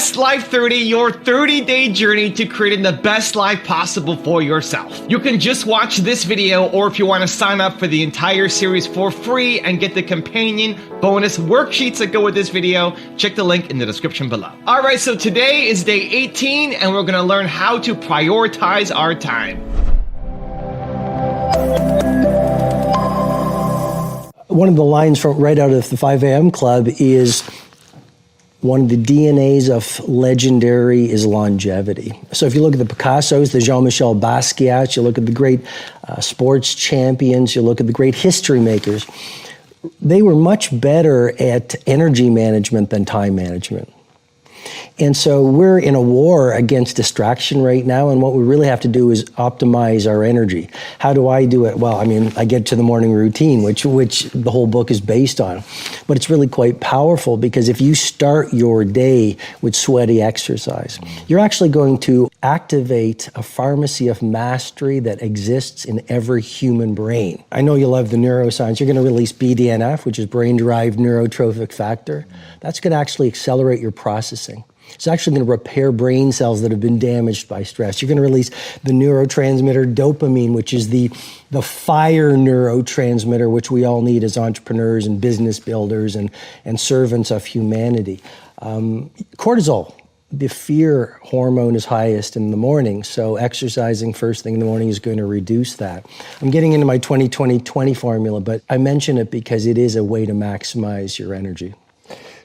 Best Life 30, your 30-day journey to creating the best life possible for yourself. You can just watch this video, or if you want to sign up for the entire series for free and get the companion bonus worksheets that go with this video, check the link in the description below. All right, so today is day 18, and we're going to learn how to prioritize our time. One of the lines from right out of the 5 a.m. Club is, one of the DNAs of legendary is longevity. So if you look at the Picassos, the Jean-Michel Basquiat, you look at the great sports champions, you look at the great history makers, they were much better at energy management than time management. And so we're in a war against distraction right now, and what we really have to do is optimize our energy. How do I do it? Well, I mean, I get to the morning routine, which the whole book is based on. But it's really quite powerful, because if you start your day with sweaty exercise, you're actually going to activate a pharmacy of mastery that exists in every human brain. I know you love the neuroscience. You're going to release BDNF, which is brain-derived neurotrophic factor. That's going to actually accelerate your processing. It's actually going to repair brain cells that have been damaged by stress. You're going to release the neurotransmitter dopamine, which is the fire neurotransmitter, which we all need as entrepreneurs and business builders and servants of humanity. Cortisol, the fear hormone, is highest in the morning, so exercising first thing in the morning is going to reduce that. I'm getting into my 20-20-20 formula, but I mention it because it is a way to maximize your energy.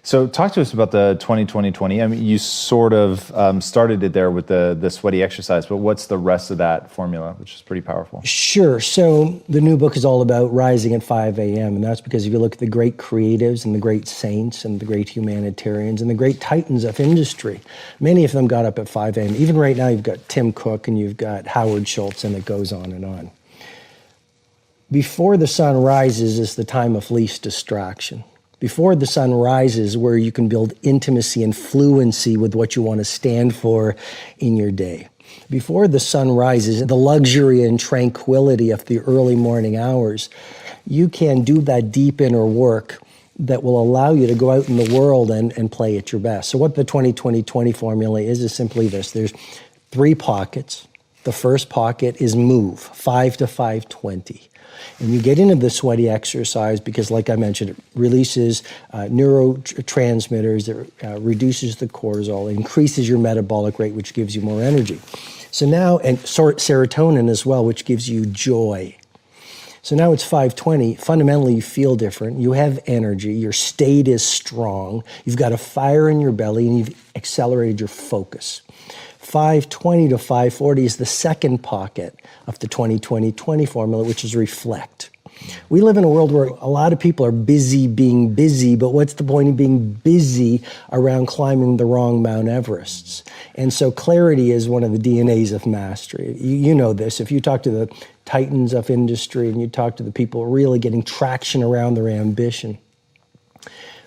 So talk to us about the 20-20-20. I mean, you sort of started it there with the sweaty exercise, but what's the rest of that formula, which is pretty powerful? Sure. So the new book is all about rising at 5 a.m., and that's because if you look at the great creatives and the great saints and the great humanitarians and the great titans of industry, many of them got up at 5 a.m. Even right now, you've got Tim Cook and you've got Howard Schultz, and it goes on and on. Before the sun rises is the time of least distraction. Before the sun rises, where you can build intimacy and fluency with what you want to stand for in your day. Before the sun rises, the luxury and tranquility of the early morning hours, you can do that deep inner work that will allow you to go out in the world and play at your best. So what the 20-20-20 formula is simply this. There's 3 pockets. The first pocket is move, 5 to 5:20. And you get into the sweaty exercise because, like I mentioned, it releases neurotransmitters, it reduces the cortisol, increases your metabolic rate, which gives you more energy. So now, and serotonin as well, which gives you joy. So now it's 5:20. Fundamentally, you feel different. You have energy. Your state is strong. You've got a fire in your belly, and you've accelerated your focus. 5:20 to 5:40 is the second pocket of the 20-20-20 formula, which is reflect. We live in a world where a lot of people are busy being busy, but what's the point of being busy around climbing the wrong Mount Everests? And so clarity is one of the DNAs of mastery. You know this. If you talk to the titans of industry and you talk to the people really getting traction around their ambition,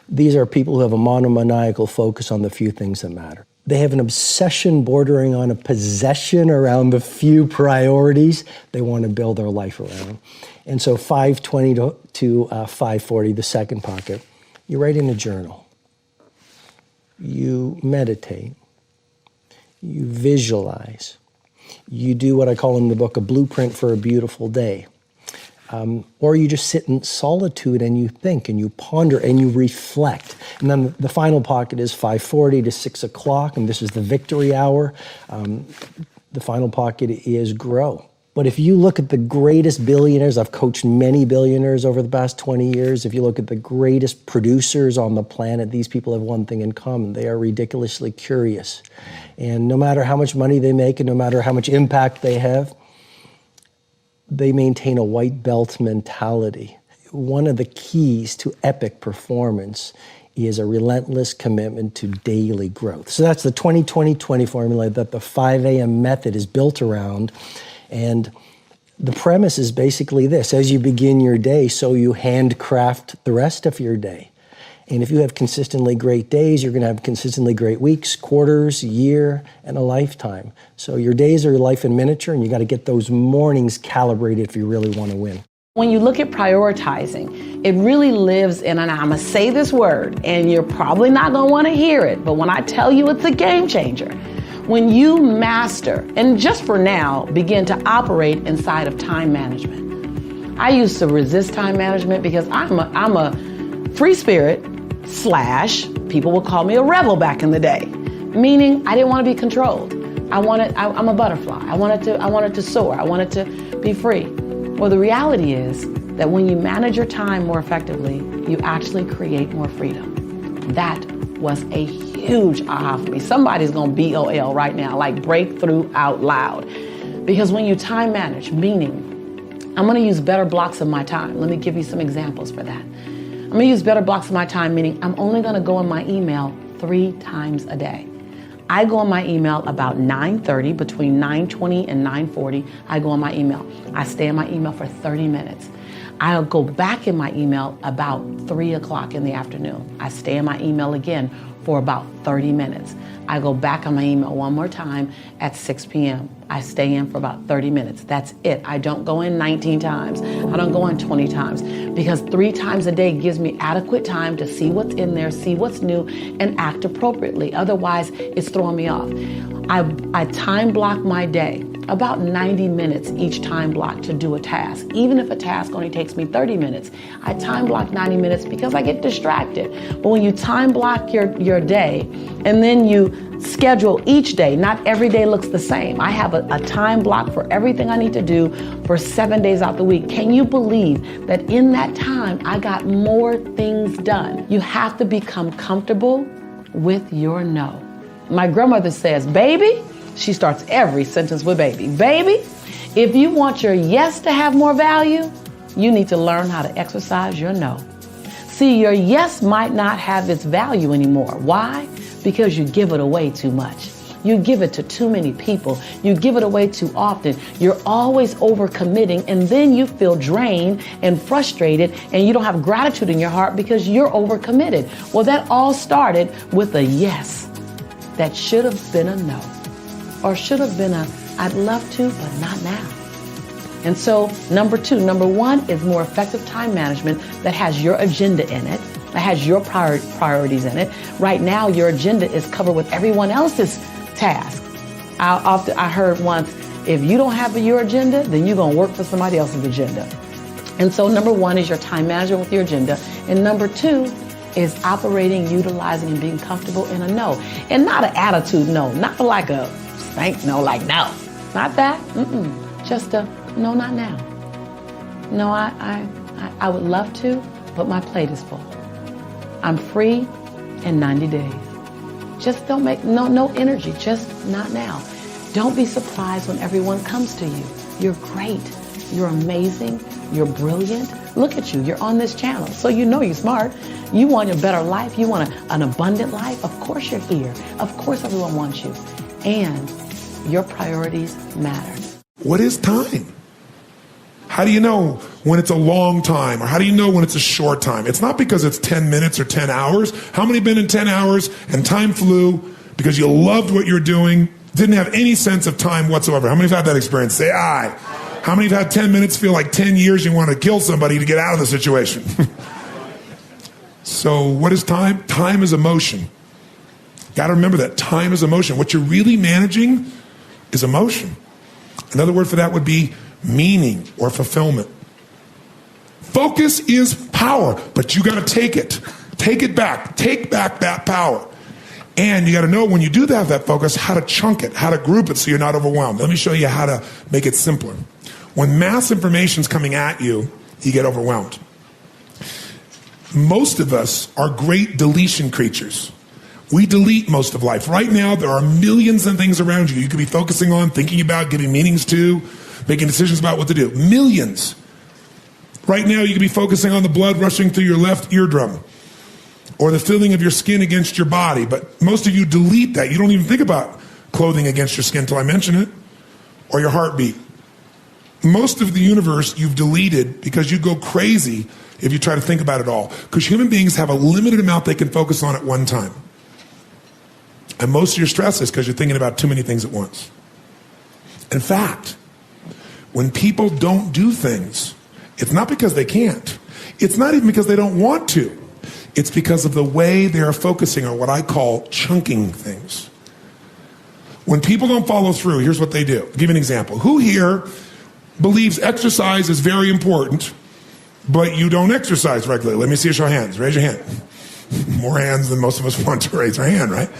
these are people who have a monomaniacal focus on the few things that matter. They have an obsession bordering on a possession around the few priorities they want to build their life around. And so 5:20 to 5:40, the second pocket, you write in a journal. You meditate. You visualize. You do what I call in the book a blueprint for a beautiful day. Or you just sit in solitude and you think and you ponder and you reflect. And then the final pocket is 5:40 to 6 o'clock, and this is the victory hour. The final pocket is grow. But if you look at the greatest billionaires, I've coached many billionaires over the past 20 years. If you look at the greatest producers on the planet, these people have one thing in common. They are ridiculously curious. And no matter how much money they make and no matter how much impact they have, they maintain a white belt mentality. One of the keys to epic performance is a relentless commitment to daily growth. So that's the 20-20-20 formula that the 5 a.m. method is built around. And the premise is basically this: as you begin your day, so you handcraft the rest of your day. And if you have consistently great days, you're going to have consistently great weeks, quarters, year, and a lifetime. So your days are your life in miniature, and you got to get those mornings calibrated if you really want to win. When you look at prioritizing, it really lives in, and I'm gonna say this word, and you're probably not gonna wanna hear it, but when I tell you it's a game changer, when you master, and just for now, begin to operate inside of time management. I used to resist time management because I'm a free spirit / people would call me a rebel back in the day, meaning I didn't want to be controlled. I'm a butterfly. I wanted to soar. I wanted to be free. Well, the reality is that when you manage your time more effectively, you actually create more freedom. That was a huge aha for me. Somebody's gonna BOL right now, like breakthrough out loud. Because when you time manage, meaning I'm gonna use better blocks of my time. Let me give you some examples for that. I'm gonna use better blocks of my time, meaning I'm only gonna go in my email 3 times a day. I go on my email about 9:30, between 9:20 and 9:40, I go on my email. I stay in my email for 30 minutes. I'll go back in my email about 3 o'clock in the afternoon. I stay in my email again for about 30 minutes. I go back on my email one more time at 6 p.m. I stay in for about 30 minutes. That's it. I don't go in 19 times. I don't go in 20 times because 3 times a day gives me adequate time to see what's in there, see what's new, and act appropriately. Otherwise, it's throwing me off. I time block my day, about 90 minutes each time block to do a task. Even if a task only takes me 30 minutes, I time block 90 minutes because I get distracted. But when you time block your day and then you schedule each day, not every day looks the same. I have a time block for everything I need to do for 7 days out the week. Can you believe that in that time, I got more things done? You have to become comfortable with your no. My grandmother says, baby, she starts every sentence with baby. Baby, if you want your yes to have more value, you need to learn how to exercise your no. See, your yes might not have its value anymore. Why? Because you give it away too much. You give it to too many people. You give it away too often. You're always overcommitting, and then you feel drained and frustrated, and you don't have gratitude in your heart because you're overcommitted. Well, that all started with a yes that should have been a no, or should have been a I'd love to, but not now. And so number 1 is more effective time management that has your agenda in it, that has your priorities in it. Right now, your agenda is covered with everyone else's task. I heard once, if you don't have your agenda, then you're going to work for somebody else's agenda. And so number 1 is your time management with your agenda. And number 2 is operating, utilizing, and being comfortable in a no. And not an attitude no, not like a spank no, like no. Not that, just a no, not now. No, I would love to, but my plate is full. I'm free in 90 days. Just don't make, no energy, just not now. Don't be surprised when everyone comes to you. You're great, you're amazing, you're brilliant. Look at you, you're on this channel, so you know you're smart. You want a better life, you want an abundant life. Of course you're here. Of course everyone wants you. And your priorities matter. What is time? How do you know when it's a long time, or how do you know when it's a short time? It's not because it's 10 minutes or 10 hours. How many been in 10 hours and time flew because you loved what you're doing, didn't have any sense of time whatsoever? How many have had that experience? Say aye. How many have had 10 minutes feel like 10 years you want to kill somebody to get out of the situation? So what is time? Time is emotion. Got to remember that. Time is emotion. What you're really managing is emotion. Another word for that would be meaning or fulfillment. Focus is power, but you got to take it. Take it back. Take back that power. And you got to know when you do have that focus, how to chunk it, how to group it so you're not overwhelmed. Let me show you how to make it simpler. When mass information is coming at you, you get overwhelmed. Most of us are great deletion creatures. We delete most of life. Right now, there are millions of things around you. You could be focusing on, thinking about, giving meanings to, making decisions about what to do. Millions. Right now, you could be focusing on the blood rushing through your left eardrum or the feeling of your skin against your body. But most of you delete that. You don't even think about clothing against your skin until I mention it, or your heartbeat. Most of the universe you've deleted because you go crazy if you try to think about it all. Because human beings have a limited amount they can focus on at one time. And most of your stress is because you're thinking about too many things at once. In fact, when people don't do things It's not because they can't. It's not even because they don't want to. It's because of the way they are focusing on what I call chunking things. When people don't follow through, here's what they do. I'll give you an example. Who here believes exercise is very important, but you don't exercise regularly? Let me see a show of hands. Raise your hand. More hands than most of us want to raise our hand, right?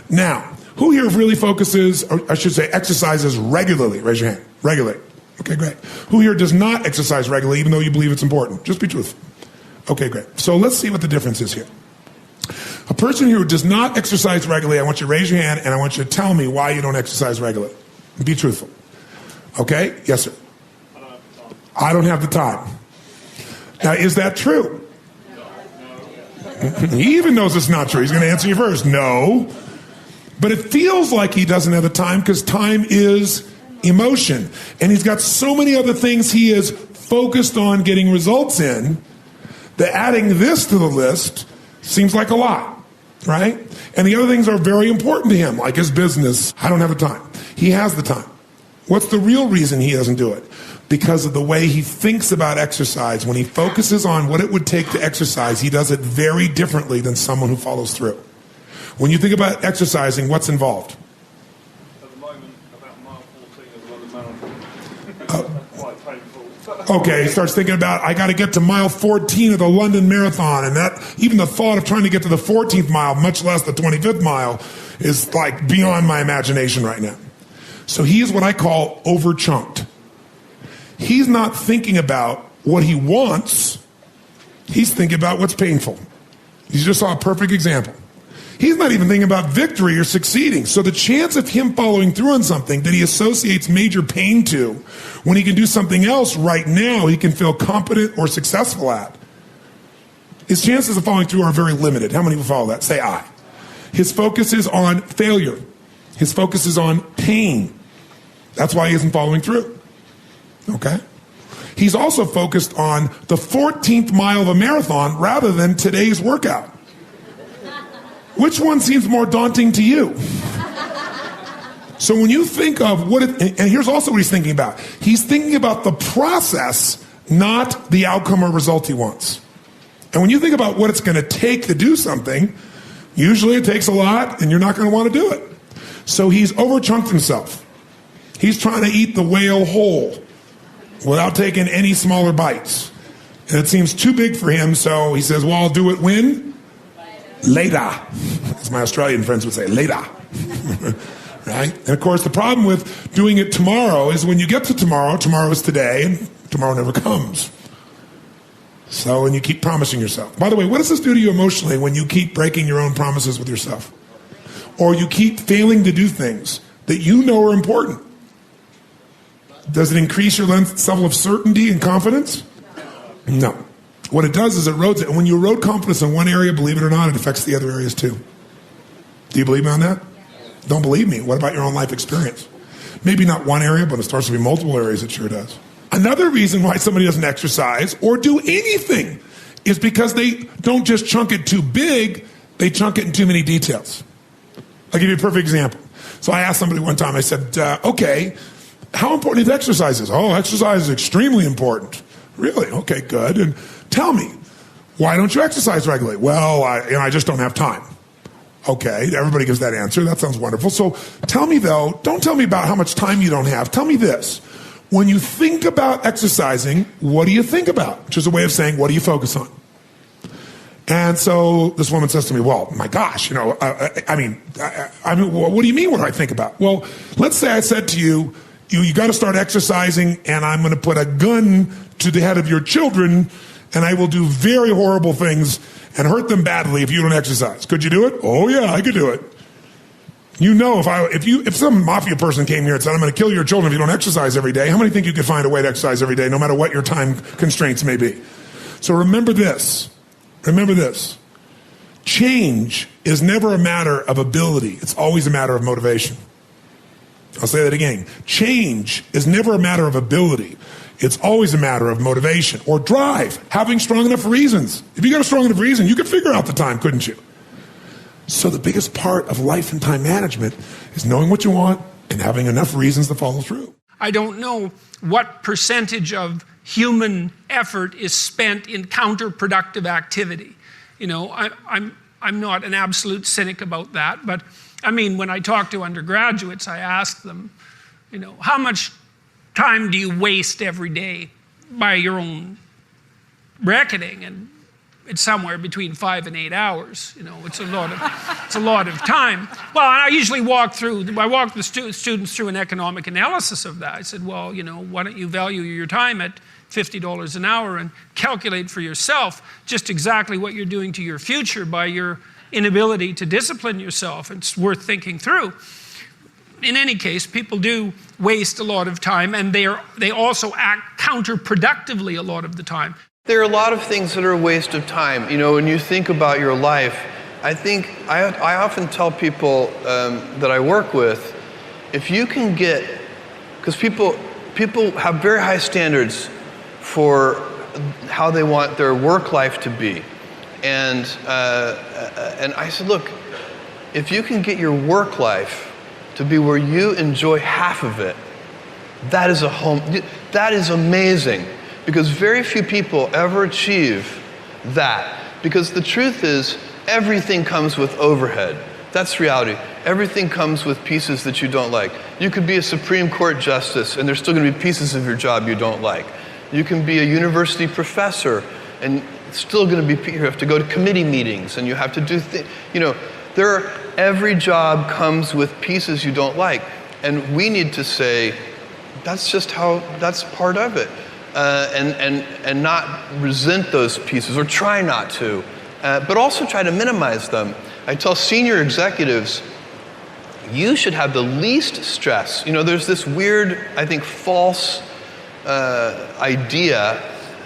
Now, who here really focuses, or I should say exercises regularly? Raise your hand. Regularly. Okay, great. Who here does not exercise regularly even though you believe it's important? Just be truthful. Okay, great. So let's see what the difference is here. A person who does not exercise regularly, I want you to raise your hand and I want you to tell me why you don't exercise regularly. Be truthful. Okay? Yes, sir. I don't have the time. Now, is that true? He even knows it's not true. He's going to answer you first. No. But it feels like he doesn't have the time because time is emotion. And he's got so many other things he is focused on getting results in that adding this to the list seems like a lot, right? And the other things are very important to him, like his business. I don't have the time. He has the time. What's the real reason he doesn't do it? Because of the way he thinks about exercise. When he focuses on what it would take to exercise, he does it very differently than someone who follows through. When you think about exercising, what's involved? At the moment, about mile 14 of the London Marathon. Quite painful. Okay, he starts thinking about, I got to get to mile 14 of the London Marathon, and that even the thought of trying to get to the 14th mile, much less the 25th mile, is like beyond my imagination right now. So he is what I call over-chunked. He's not thinking about what he wants. He's thinking about what's painful. You just saw a perfect example. He's not even thinking about victory or succeeding. So the chance of him following through on something that he associates major pain to, when he can do something else right now he can feel competent or successful at, his chances of following through are very limited. How many will follow that? Say I. His focus is on failure. His focus is on pain. That's why he isn't following through. Okay? He's also focused on the 14th mile of a marathon rather than today's workout. Which one seems more daunting to you? So when you think of what it, and here's also what he's thinking about. He's thinking about the process, not the outcome or result he wants. And when you think about what it's going to take to do something, usually it takes a lot and you're not going to want to do it. So he's over-chunked himself. He's trying to eat the whale whole without taking any smaller bites. And it seems too big for him, so he says, well, I'll do it when? Later. As my Australian friends would say, later. Right? And of course, the problem with doing it tomorrow is when you get to tomorrow, tomorrow is today, and tomorrow never comes. So, and you keep promising yourself. By the way, what does this do to you emotionally when you keep breaking your own promises with yourself? Or you keep failing to do things that you know are important? Does it increase your level of certainty and confidence? No. What it does is it erodes it. And when you erode confidence in one area, believe it or not, it affects the other areas too. Do you believe me on that? Don't believe me. What about your own life experience? Maybe not one area, but it starts to be multiple areas. It sure does. Another reason why somebody doesn't exercise or do anything is because they don't just chunk it too big, they chunk it in too many details. I'll give you a perfect example. So I asked somebody one time, I said, okay, how important is exercise? Oh, exercise is extremely important. Really? Okay, good. And tell me, why don't you exercise regularly? Well, I just don't have time. Okay, everybody gives that answer. That sounds wonderful. So tell me, though, don't tell me about how much time you don't have. Tell me this. When you think about exercising, what do you think about? Which is a way of saying, what do you focus on? And so this woman says to me, well, my gosh, I mean, what do you mean, what do I think about? Well, let's say I said to you, you got to start exercising, and I'm going to put a gun to the head of your children, and I will do very horrible things and hurt them badly if you don't exercise. Could you do it? Oh yeah, I could do it. You know, if some mafia person came here and said, I'm going to kill your children if you don't exercise every day, how many think you could find a way to exercise every day, no matter what your time constraints may be? So remember this. Remember this. Change is never a matter of ability. It's always a matter of motivation. I'll say that again. Change is never a matter of ability. It's always a matter of motivation or drive, having strong enough reasons. If you got a strong enough reason, you could figure out the time, couldn't you? So the biggest part of life and time management is knowing what you want and having enough reasons to follow through. I don't know what percentage of human effort is spent in counterproductive activity. You know, I'm not an absolute cynic about that, but I mean, when I talk to undergraduates, I ask them, you know, how much time do you waste every day by your own reckoning? And it's somewhere between 5 and 8 hours. You know, it's a lot of time. Well, I usually walk the students through an economic analysis of that. I said, well, you know, why don't you value your time at $50 an hour and calculate for yourself just exactly what you're doing to your future by your inability to discipline yourself. It's worth thinking through. In any case, people do waste a lot of time, and they also act counterproductively a lot of the time. There are a lot of things that are a waste of time. You know, when you think about your life, I think I often tell people that I work with, if you can get, because people have very high standards for how they want their work life to be, and I said, look, if you can get your work life to be where you enjoy half of it, that is amazing. Because very few people ever achieve that. Because the truth is, everything comes with overhead. That's reality. Everything comes with pieces that you don't like. You could be a Supreme Court justice, and there's still going to be pieces of your job you don't like. You can be a university professor, and it's still going to be, you have to go to committee meetings, and you have to do things. You know, every job comes with pieces you don't like. And we need to say, that's part of it. And not resent those pieces, or try not to, but also try to minimize them. I tell senior executives, you should have the least stress. You know, there's this weird, I think, false idea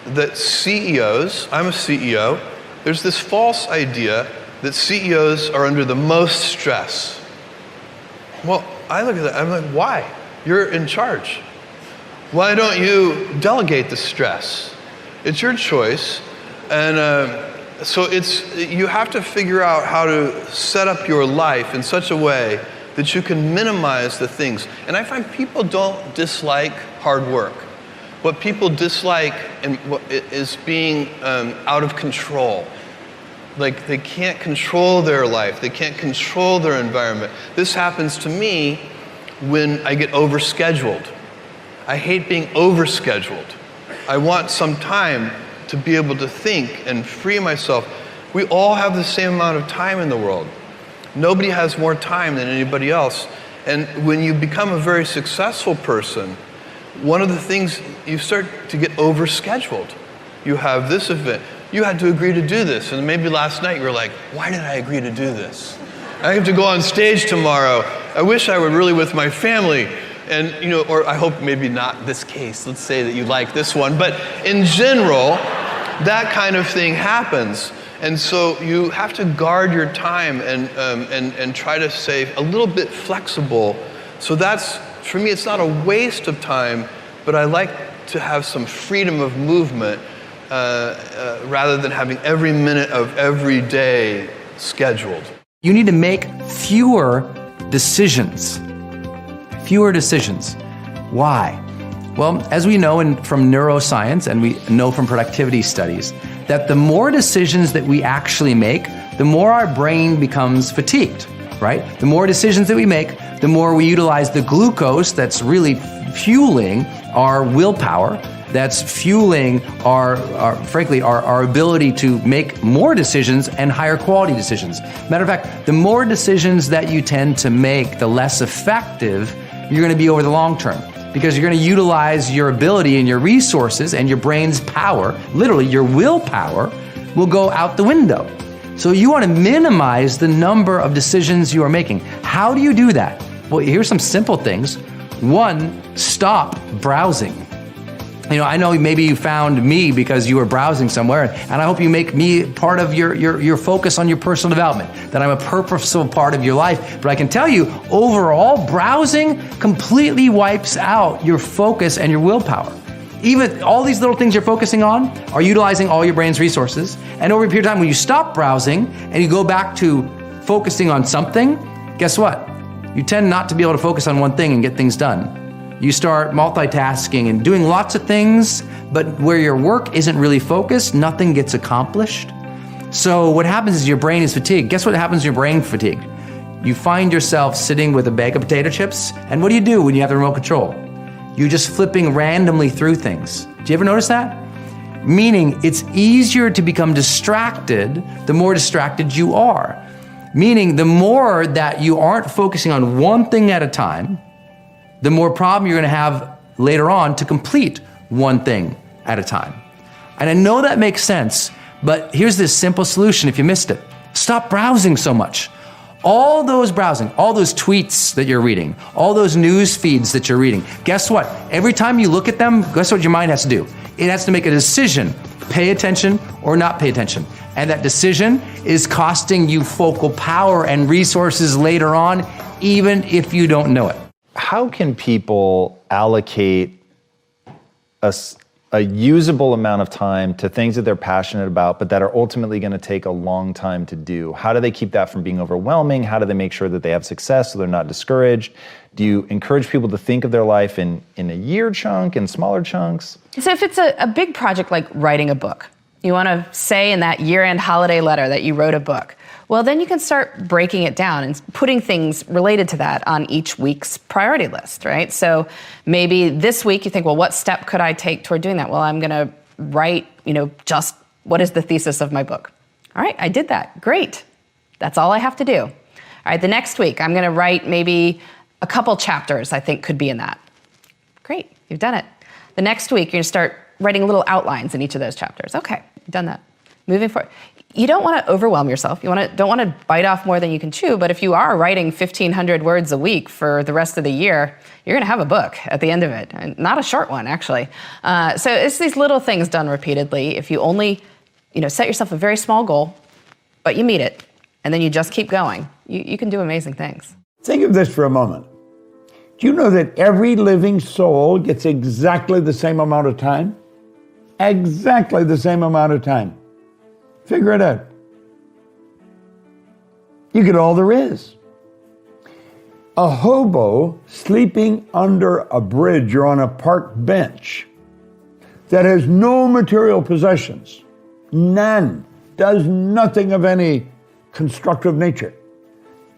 that CEOs, I'm a CEO, there's this false idea that CEOs are under the most stress. Well, I look at that, I'm like, why? You're in charge. Why don't you delegate the stress? It's your choice. And so you have to figure out how to set up your life in such a way that you can minimize the things. And I find people don't dislike hard work. What people dislike is being out of control. Like, they can't control their life. They can't control their environment. This happens to me when I get overscheduled. I hate being overscheduled. I want some time to be able to think and free myself. We all have the same amount of time in the world. Nobody has more time than anybody else. And when you become a very successful person, one of the things, you start to get overscheduled. You have this event. You had to agree to do this. And maybe last night you were like, why did I agree to do this? I have to go on stage tomorrow. I wish I were really with my family. And, you know, or I hope maybe not this case. Let's say that you like this one. But in general, that kind of thing happens. And so you have to guard your time and try to stay a little bit flexible. So that's, for me, it's not a waste of time, but I like to have some freedom of movement rather than having every minute of every day scheduled. You need to make fewer decisions. Fewer decisions. Why? Well, as we know from neuroscience, and we know from productivity studies, that the more decisions that we actually make, the more our brain becomes fatigued, right? The more decisions that we make, the more we utilize the glucose that's really fueling our willpower, that's fueling our ability to make more decisions and higher quality decisions. Matter of fact, the more decisions that you tend to make, the less effective you're going to be over the long term, because you're going to utilize your ability and your resources and your brain's power, literally your willpower, will go out the window. So you want to minimize the number of decisions you are making. How do you do that? Well, here's some simple things. One, stop browsing. You know, I know maybe you found me because you were browsing somewhere, and I hope you make me part of your focus on your personal development, that I'm a purposeful part of your life. But I can tell you, overall, browsing completely wipes out your focus and your willpower. Even all these little things you're focusing on are utilizing all your brain's resources. And over a period of time, when you stop browsing and you go back to focusing on something, guess what? You tend not to be able to focus on one thing and get things done. You start multitasking and doing lots of things, but where your work isn't really focused, nothing gets accomplished. So what happens is your brain is fatigued. Guess what happens when your brain is fatigued? You find yourself sitting with a bag of potato chips, and what do when you have the remote control? You're just flipping randomly through things. Do you ever notice that? Meaning it's easier to become distracted the more distracted you are. Meaning the more that you aren't focusing on one thing at a time, the more problem you're gonna have later on to complete one thing at a time. And I know that makes sense, but here's this simple solution if you missed it. Stop browsing so much. All those browsing, all those tweets that you're reading, all those news feeds that you're reading, guess what? Every time you look at them, guess what your mind has to do? It has to make a decision, pay attention or not pay attention. And that decision is costing you focal power and resources later on, even if you don't know it. How can people allocate a usable amount of time to things that they're passionate about, but that are ultimately going to take a long time to do? How do they keep that from being overwhelming? How do they make sure that they have success so they're not discouraged? Do you encourage people to think of their life in a year chunk, in smaller chunks? So if it's a big project like writing a book, you want to say in that year-end holiday letter that you wrote a book, well, then you can start breaking it down and putting things related to that on each week's priority list, right? So maybe this week you think, well, what step could I take toward doing that? Well, I'm going to write, just what is the thesis of my book? All right, I did that. Great. That's all I have to do. All right, the next week I'm going to write maybe a couple chapters I think could be in that. Great, you've done it. The next week you're going to start writing little outlines in each of those chapters. Okay, you've done that. Moving forward. You don't want to overwhelm yourself. You don't want to bite off more than you can chew, but if you are writing 1,500 words a week for the rest of the year, you're going to have a book at the end of it, and not a short one, actually. So it's these little things done repeatedly. If you only, set yourself a very small goal, but you meet it, and then you just keep going, you can do amazing things. Think of this for a moment. Do you know that every living soul gets exactly the same amount of time? Exactly the same amount of time. Figure it out. You get all there is. A hobo sleeping under a bridge or on a park bench that has no material possessions, none, does nothing of any constructive nature.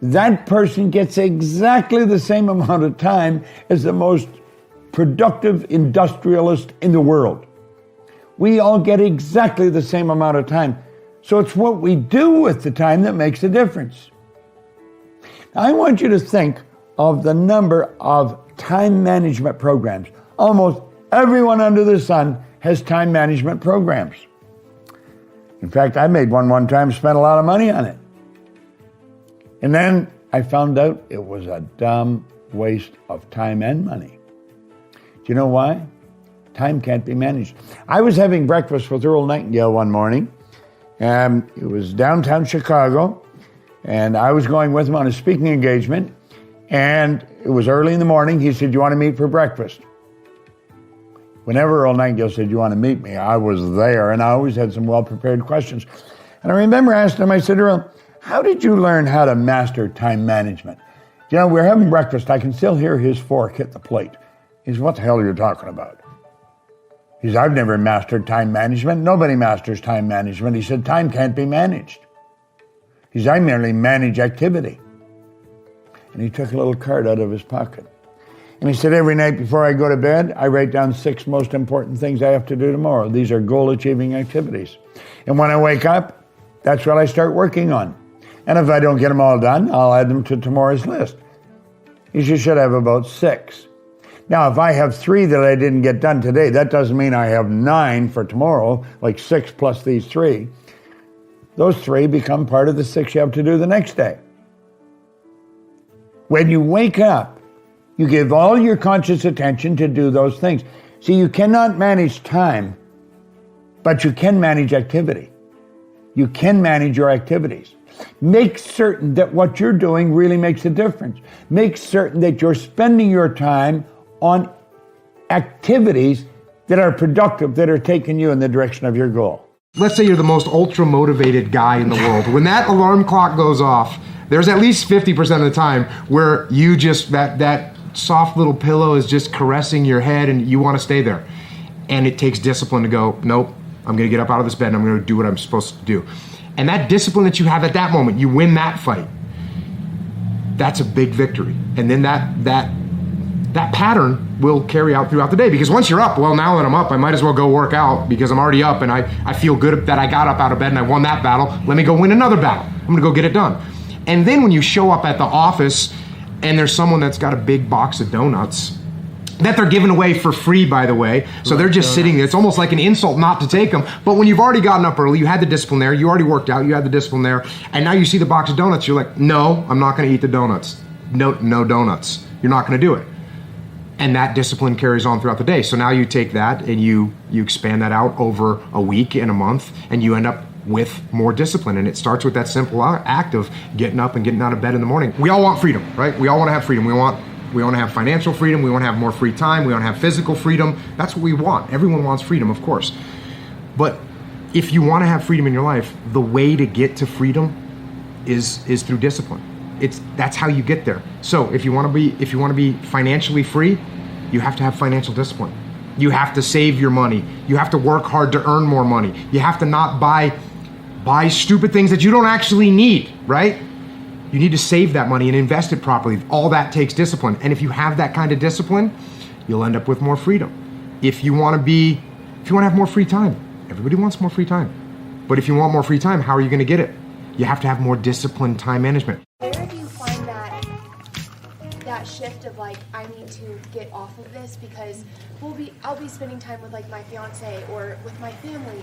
That person gets exactly the same amount of time as the most productive industrialist in the world. We all get exactly the same amount of time. So it's what we do with the time that makes a difference. Now, I want you to think of the number of time management programs. Almost everyone under the sun has time management programs. In fact, I made one time, spent a lot of money on it. And then I found out it was a dumb waste of time and money. Do you know why? Time can't be managed. I was having breakfast with Earl Nightingale one morning. It was downtown Chicago, and I was going with him on a speaking engagement, and it was early in the morning. He said, "Do you want to meet for breakfast?" Whenever Earl Nightingale said, "Do you want to meet me?" I was there, and I always had some well-prepared questions. And I remember asking him, I said, "Earl, how did you learn how to master time management?" We're having breakfast. I can still hear his fork hit the plate. He said, "What the hell are you talking about?" He said, "I've never mastered time management. Nobody masters time management." He said, "Time can't be managed." He said, "I merely manage activity." And he took a little card out of his pocket. And he said, "Every night before I go to bed, I write down 6 most important things I have to do tomorrow. These are goal-achieving activities. And when I wake up, that's what I start working on. And if I don't get them all done, I'll add them to tomorrow's list." He said, "You should have about 6. Now, if I have 3 that I didn't get done today, that doesn't mean I have 9 for tomorrow, like 6 plus these 3. Those 3 become part of the 6 you have to do the next day." When you wake up, you give all your conscious attention to do those things. See, you cannot manage time, but you can manage activity. You can manage your activities. Make certain that what you're doing really makes a difference. Make certain that you're spending your time on activities that are productive, that are taking you in the direction of your goal. Let's say you're the most ultra-motivated guy in the world. When that alarm clock goes off, there's at least 50% of the time where you just, that soft little pillow is just caressing your head and you want to stay there. And it takes discipline to go, nope, I'm going to get up out of this bed and I'm going to do what I'm supposed to do. And that discipline that you have at that moment, you win that fight. That's a big victory. And then that pattern will carry out throughout the day. Because once you're up, well, now that I'm up, I might as well go work out because I'm already up and I feel good that I got up out of bed and I won that battle. Let me go win another battle. I'm going to go get it done. And then when you show up at the office and there's someone that's got a big box of donuts that they're giving away for free, by the way. So they're just sitting there. It's almost like an insult not to take them. But when you've already gotten up early, you had the discipline there, you already worked out, you had the discipline there, and now you see the box of donuts, you're like, no, I'm not going to eat the donuts. No donuts. You're not going to do it. And that discipline carries on throughout the day. So now you take that and you expand that out over a week and a month, and you end up with more discipline. And it starts with that simple act of getting up and getting out of bed in the morning. We all want freedom, right? We all want to have freedom. We want to have financial freedom. We want to have more free time. We want to have physical freedom. That's what we want. Everyone wants freedom, of course. But if you want to have freedom in your life, the way to get to freedom is through discipline. That's how you get there. So if you want to be financially free, you have to have financial discipline. You have to save your money. You have to work hard to earn more money. You have to not buy stupid things that you don't actually need, right? You need to save that money and invest it properly. All that takes discipline. And if you have that kind of discipline, you'll end up with more freedom. If you want to have more free time, everybody wants more free time. But if you want more free time, how are you going to get it? You have to have more disciplined time management. Where do you find that shift of like, I need to get off of this because I'll be spending time with like my fiance or with my family.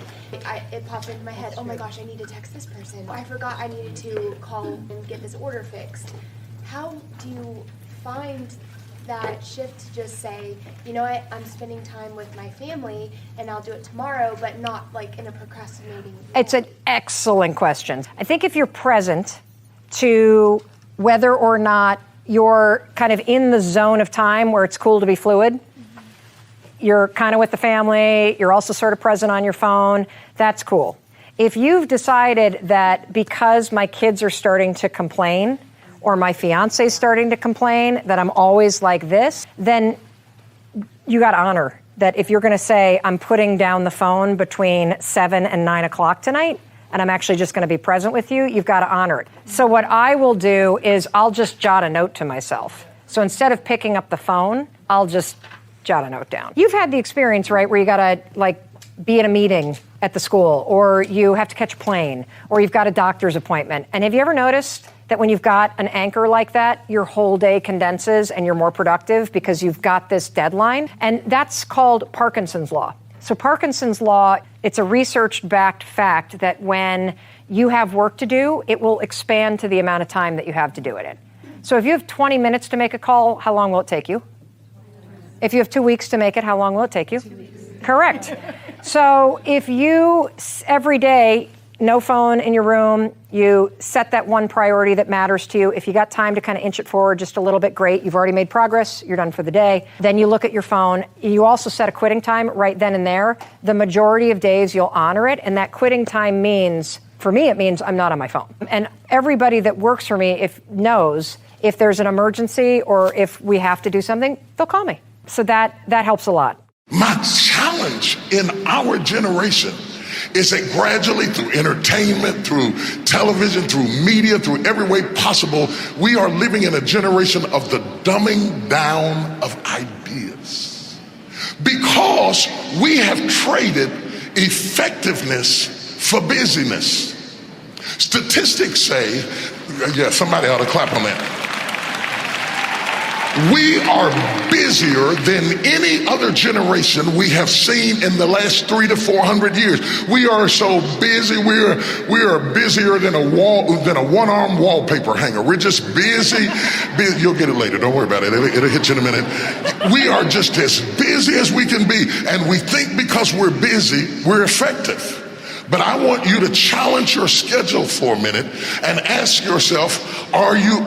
It pops into my head, oh my gosh, I need to text this person. I forgot I needed to call and get this order fixed. How do you find that shift to just say, you know what, I'm spending time with my family and I'll do it tomorrow, but not like in a procrastinating way? It's an excellent question. I think if you're present to whether or not you're kind of in the zone of time where it's cool to be fluid, you're kind of with the family, you're also sort of present on your phone, that's cool. If you've decided that because my kids are starting to complain or my fiance's starting to complain that I'm always like this, then you got to honor that if you're going to say I'm putting down the phone between 7 and 9 o'clock tonight, and I'm actually just going to be present with you, you've got to honor it. So what I will do is I'll just jot a note to myself. So instead of picking up the phone, I'll just jot a note down. You've had the experience, right, where you got to like be at a meeting at the school, or you have to catch a plane, or you've got a doctor's appointment. And have you ever noticed that when you've got an anchor like that, your whole day condenses and you're more productive because you've got this deadline? And that's called Parkinson's law. So Parkinson's law, it's a research-backed fact that when you have work to do, it will expand to the amount of time that you have to do it in. So if you have 20 minutes to make a call, how long will it take you? If you have 2 weeks to make it, how long will it take you? 2 weeks. Correct. So if you, every day, no phone in your room, you set that one priority that matters to you. If you got time to kind of inch it forward just a little bit, great. You've already made progress. You're done for the day. Then you look at your phone. You also set a quitting time right then and there. The majority of days you'll honor it. And that quitting time means, for me, it means I'm not on my phone. And everybody that works for me knows if there's an emergency or if we have to do something, they'll call me. So that helps a lot. My challenge in our generation is that gradually through entertainment, through television, through media, through every way possible, we are living in a generation of the dumbing down of ideas. Because we have traded effectiveness for busyness. Statistics say, yeah, somebody ought to clap on that. We are busier than any other generation we have seen in the last 300 to 400 years. We are so busy. We are busier than a one-arm wallpaper hanger. We're just busy. You'll get it later. Don't worry about it. It'll hit you in a minute. We are just as busy as we can be, and we think because we're busy, we're effective. But I want you to challenge your schedule for a minute and ask yourself, are you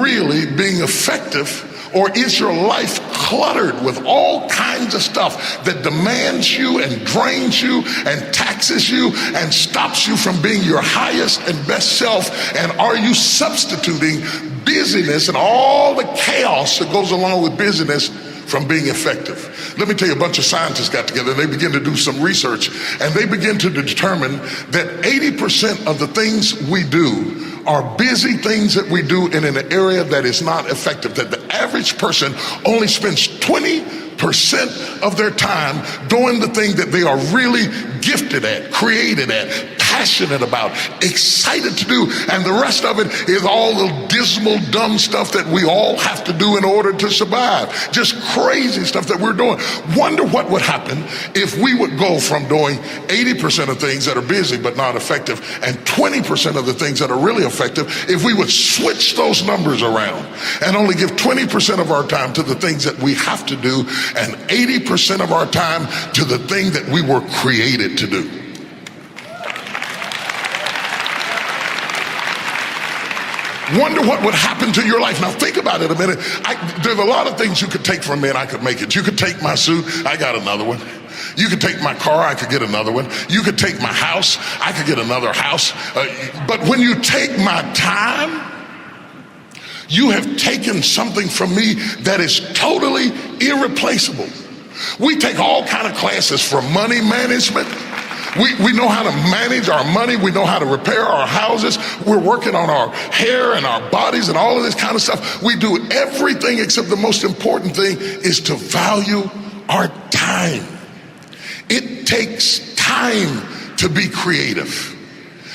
really being effective? Or is your life cluttered with all kinds of stuff that demands you and drains you and taxes you and stops you from being your highest and best self? And are you substituting busyness and all the chaos that goes along with busyness from being effective? Let me tell you, a bunch of scientists got together and they began to do some research, and they began to determine that 80% of the things we do are busy things that we do in an area that is not effective, that the average person only spends 20% of their time doing the thing that they are really gifted at, created at, passionate about, excited to do, and the rest of it is all the dismal, dumb stuff that we all have to do in order to survive. Just crazy stuff that we're doing. Wonder what would happen if we would go from doing 80% of things that are busy but not effective and 20% of the things that are really effective if we would switch those numbers around and only give 20% of our time to the things that we have to do and 80% of our time to the thing that we were created to do. Wonder what would happen to your life. Now think about it a minute. There's a lot of things you could take from me and I could make it. You could take my suit, I got another one. You could take my car, I could get another one. You could take my house, I could get another house. But when you take my time, you have taken something from me that is totally irreplaceable. We take all kind of classes for money management. We know how to manage our money. We know how to repair our houses. We're working on our hair and our bodies and all of this kind of stuff. We do everything except the most important thing is to value our time. It takes time to be creative.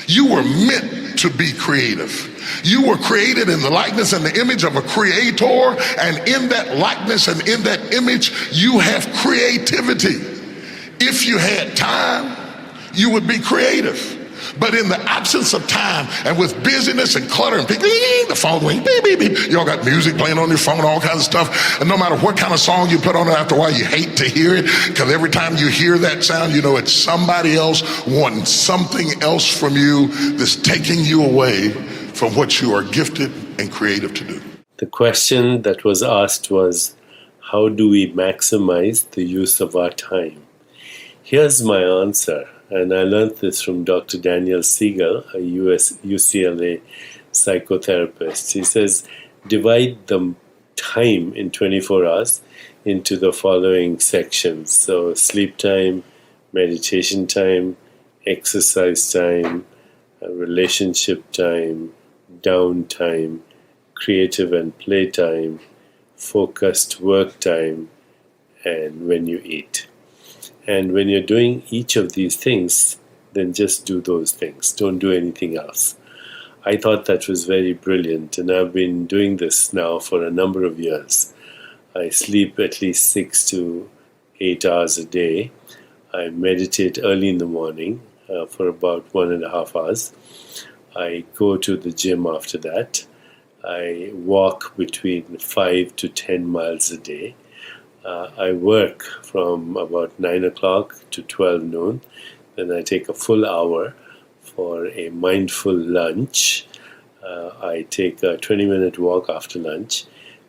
You were meant to be creative. You were created in the likeness and the image of a creator, and in that likeness and in that image, you have creativity. If you had time, you would be creative. But in the absence of time and with busyness and clutter and the phone going beep, beep, beep, you all got music playing on your phone, all kinds of stuff. And no matter what kind of song you put on it, after a while you hate to hear it, because every time you hear that sound, you know it's somebody else wanting something else from you that's taking you away from what you are gifted and creative to do. The question that was asked was, how do we maximize the use of our time? Here's my answer. And I learned this from Dr. Daniel Siegel, a UCLA psychotherapist. He says, divide the time in 24 hours into the following sections. So sleep time, meditation time, exercise time, relationship time, downtime, creative and play time, focused work time, and when you eat. And when you're doing each of these things, then just do those things. Don't do anything else. I thought that was very brilliant, and I've been doing this now for a number of years. I sleep at least 6 to 8 hours a day. I meditate early in the morning for about 1.5 hours. I go to the gym after that. I walk between 5 to 10 miles a day. I work from about 9 o'clock to 12 noon. Then I take a full hour for a mindful lunch. I take a 20-minute walk after lunch.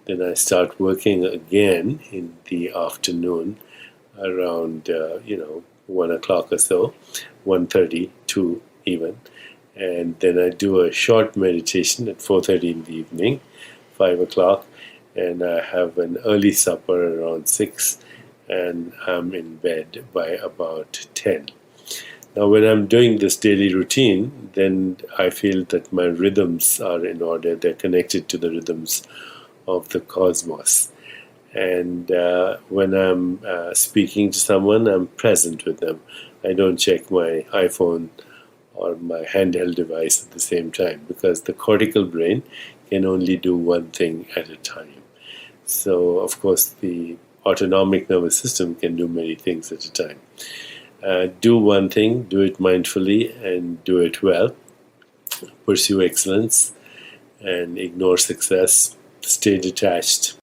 Then I start working again in the afternoon around 1 o'clock or so, 1:30, 2 even. And then I do a short meditation at 4:30 in the evening, 5 o'clock. And I have an early supper around 6, and I'm in bed by about 10. Now, when I'm doing this daily routine, then I feel that my rhythms are in order. They're connected to the rhythms of the cosmos. And when I'm speaking to someone, I'm present with them. I don't check my iPhone or my handheld device at the same time, because the cortical brain can only do one thing at a time. So, of course, the autonomic nervous system can do many things at a time. Do one thing, do it mindfully, and do it well. Pursue excellence and ignore success. Stay detached.